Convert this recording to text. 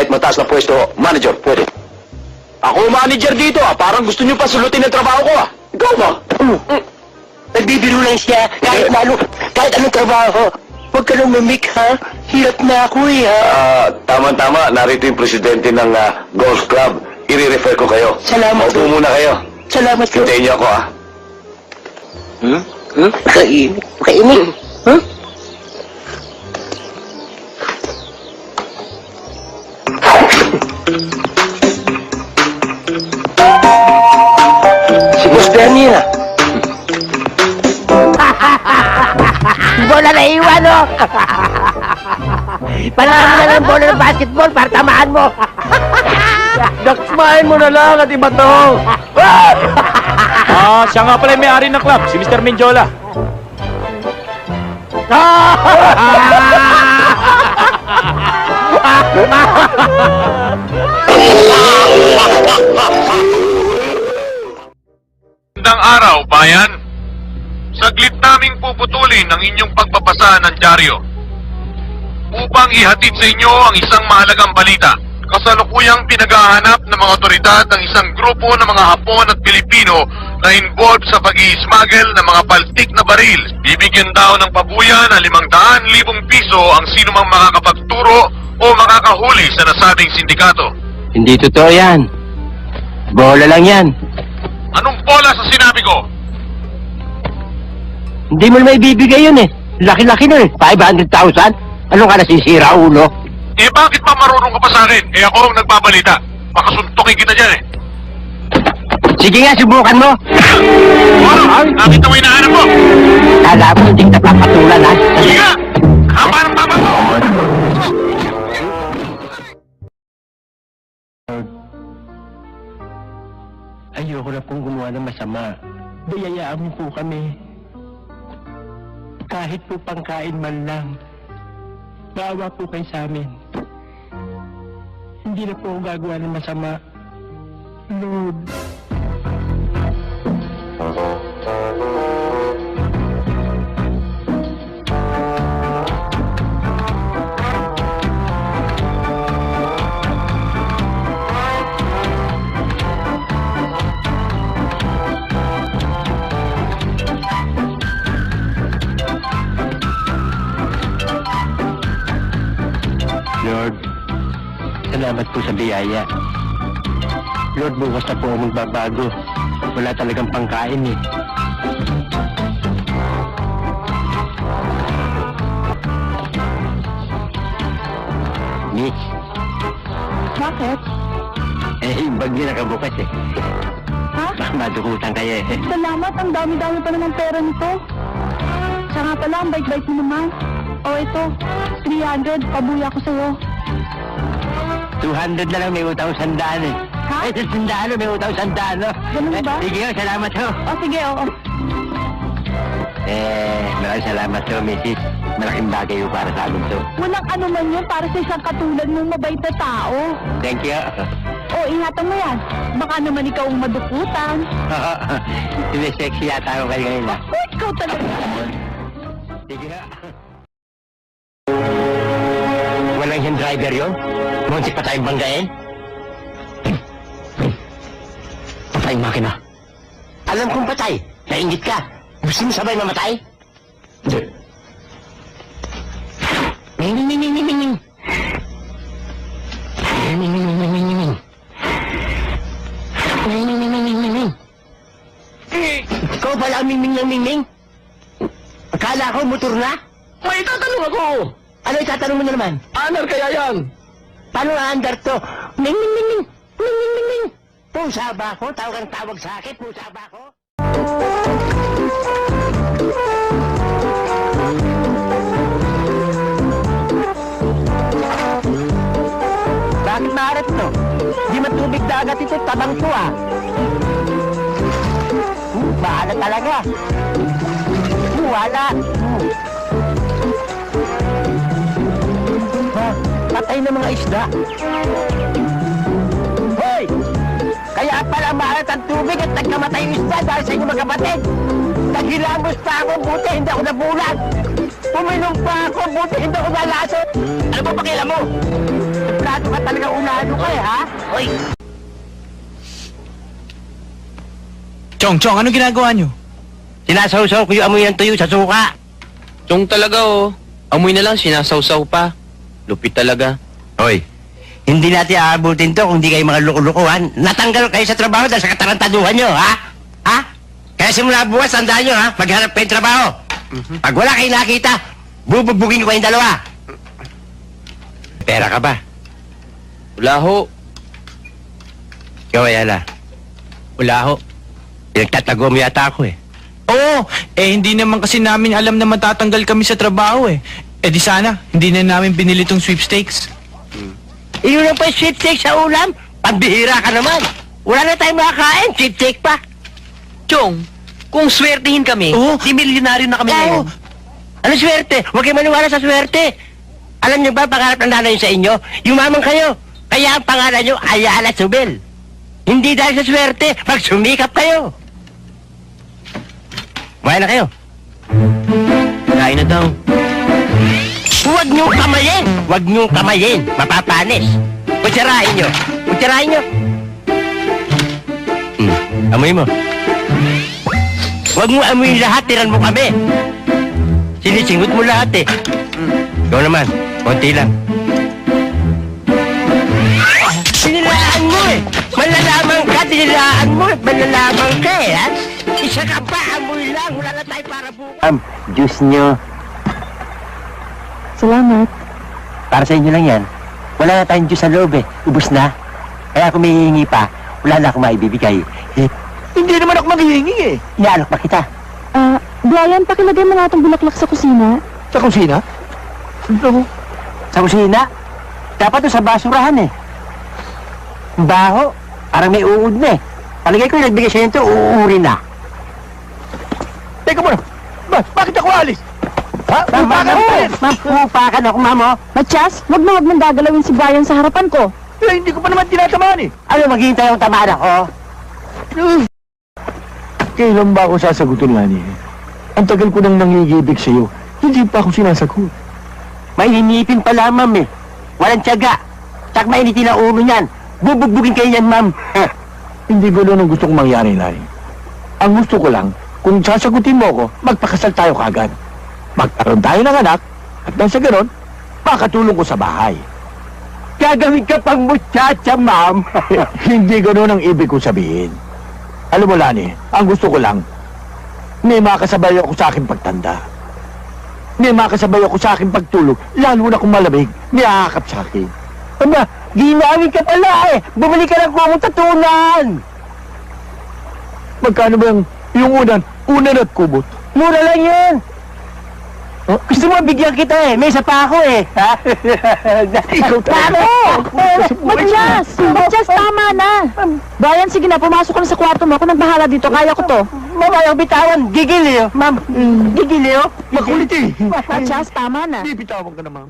kahit mataas na pwesto, manager, pwede. Ako manager dito parang gusto niyo pa sulutin ang trabaho ko Ikaw ba? Nagbibiro lang siya, kahit anong trabaho. Huwag ka nang mamik, ha? Hirap na ako, Tama-tama, narito yung presidente ng golf club. I-refer ko kayo. Salamat. Maupo muna kayo. Salamat po. Hintayin niyo ako, Kainin. Huh? Si Boss Danny na. Bola na iwan, oh! Palaran mo na lang bola ng basketball para tamaan mo! Daksmahin mo na lang at iba to. Siya nga pala yung may-ari ng club, si Mr. Menjola. Magandang araw, bayan. Saglit naming puputulin ang inyong pagbabasa ng dyaryo upang ihatid sa inyo ang isang mahalagang balita. Kasalukuyang pinaghahanap ng mga otoridad ang isang grupo ng mga Hapon at Pilipino na involved sa pag-i-smuggle ng mga paltik na baril. Bibigyan daw ng pabuya na 500,000 piso ang sinumang makakapagturo o makakahuli sa nasabing sindikato. Hindi totoo yan. Bola lang yan. Anong bola sa sinabi ko? Hindi mo naman ibibigay yun, Laki-laki nun, 500,000? Anong ka nasisira, ulo? Bakit pa marunong ka pa sa akin? Ako ang nagbabalita. Makasuntokin kita dyan Sige nga, subukan mo. Nakita mo hinahanap mo? Kala mo hindi kita papatulan, ha? Sige nga! Haba ng tama mo! Ayoko na pong gumawa ng masama. Bayayaan niyo po kami. Kahit po pangkain man lang. Maawa po kayo sa amin. Hindi na po ako gagawa ng masama. Lord. Lord, salamat po sa biyaya. Lord, bukas na po ako magbabago. Wala talagang pangkain Miss? Bakit? Yung bag niyo nakabukas Ha? Baka madukutan kayo Salamat, ang dami-dami pa naman pera nito. Siya nga pala, ang bait-bait mo naman. O ito, 300, pabuya ko sa'yo. 200 na lang, may utang 100 Ha? Ay, 100 may utang 100 Ganun ba? Sige, salamat ho. O sige, oo. Maraming salamat ho, Mrs. Malaking bagay ho para sa amin to. Walang ano man yun para sa isang katulad mong mabait na tao. Thank you. O, ingatan mo yan. Baka naman ikaw ang madukutan. Sexy yata ako kayo ngayon O, ikaw talaga. Sige ha. Walang yung driver yun? Muntik pa tayong banggain? Patay ang makina. Alam kong patay. Nainggit ka. Gusto mo sabay mamatay? Hindi. Ming, ming, ming, ming, ming, ming. Ming, ming, ming, ming, ming, ming. Ming, ming, ming, ming, ming, ming, ming. Ikaw pala ang ming-ming ng ming-ming? Akala ko motor na? May itatanong ako! Ano itatanong mo na naman? Anar kaya yan? Paano na-under to? Ming, ming, ming, ming! Ming, ming, ming, ming! Pusa ba ako? Tawag ang tawag sa akin? Pusa ba ako? Bakit maaret to? Di matubig dagat ito, tabang ko bahala talaga. Wala. Patay na mga isda. Hoy! Kaya pala maalat ang tubig at nagkamatay yung isda dahil sa inyong magkapatid. Naghilamos pa ako, buti hindi ako nabulag. Puminom pa ako, buti hindi ako nalasot. Ano ba pakila mo? Plato ka talaga ha? Hoy! Chong, anong ginagawa nyo? Sinasawsaw ko yung amoy ng tuyo sa suka. Chong talaga oh. Amoy na lang, sinasawsaw pa. Lupit talaga. Hoy, hindi natin aabutin to kung di kayo mga lukulukuhan. Natanggal kayo sa trabaho dahil sa katarantaduhan nyo, ha? Ha? Kaya simula bukas, tandaan nyo, ha? Maghanap kayo ng trabaho. Pag wala kayo nakita, bubugbugin ko kayong dalawa. Pera ka ba? Wala ho. Ikaw, Ayala. Wala ho. Pinagtatago mo yata ako, eh. Oo, hindi naman kasi namin alam na matatanggal kami sa trabaho eh. Di sana, hindi na namin binili tong sweepstakes. Iyon lang pa yung sweepstake sa ulam. Pambihira ka naman. Wala na tayong makakain, sweepstake pa. Chong, kung swertihin kami, Oo. di milyonaryo na kami ngayon. Ano swerte? Huwag kayo maniwala sa swerte. Alam niyo ba, pangarap ng nanay sa inyo, yumaman kayo. Kaya ang pangalan niyo, Ayala Subel. Hindi dahil sa swerte, pag sumikap kayo. Kumain na kayo. Kain na daw. Huwag niyong kamayin! Huwag niyong kamayin! Mapapanis! Kutsarahin niyo! Kutsarahin niyo! Amoy mo. Huwag mo amoyin lahat, tiran mo kami. Sinisingot mo lahat eh. Ikaw naman, konti lang. Tinilaan mo eh! Malalaman ka, tinilaan mo eh! Malalaman ka eh, ha? Isa ka pa, amoy lang! Wala na tayo para bukas. Juice niyo. Salamat. Para sa inyo lang yan. Wala na tayong juice sa loob eh. Ubus na. Kaya kung may hihingi pa, wala na akong maibibigay. Hindi naman ako maghihingi eh. Inaalok pa kita. Brian, pakilagay mo nga itong bulaklak sa kusina. Sa kusina? Sa kusina? Dapat doon sa basurahan eh. Baho. Parang may uod na eh. Palagay ko yung nagbigay siya nito, uuuri na. Teka muna. Bakit ako alis? Ha? Ma'am, upakan ako, ma'am, oh. Matyas, wag nang gagalawin si Brian sa harapan ko. Eh, hindi ko pa naman tinatamaan eh. Ano, maghihintay akong tamaan ako? Kailan ba ako sasagutin, Lani? Ang tagal ko nang nangigibig sa'yo. Hindi pa ako sinasagot. Mainipin pala, ma'am, eh. Walang tiyaga. Tsak mainitin ang ulo niyan. Bubugbugin kayo yan, ma'am. Hindi gano'n ang gusto kong mangyari, Lani. Ang gusto ko lang, kung sasagutin mo ako, magpakasal tayo kagad. Magkaroon tayo ng anak, at nang sa ganon, makatulong ko sa bahay. Gagawin ka pang muchacha, ma'am. Hindi gano'n ang ibig kong sabihin. Alam mo, Lani, ang gusto ko lang, may makasabay ako sa aking pagtanda. May makasabay ako sa aking pagtulog, lalo na kung malamig, may aakap sa akin. Aba, ginawin ka pala eh. Bumili ka ng kumong tatunan. Magkano ba yung unan at kubot? Mura lang yun. Gusto mo bigyan kita eh. May isa pa ako eh. Ha? Ikaw talaga. Matyas! Matyas, tama na! Brian, sige na, pumasok ka na sa kwarto mo. Ako nagbahala dito, kaya ko to. Ma'am, ayaw bitawan. Gigil eh. Ma'am, gigil eh. Makulit eh. Matyas, tama na. Bibitawan ka na, ma'am.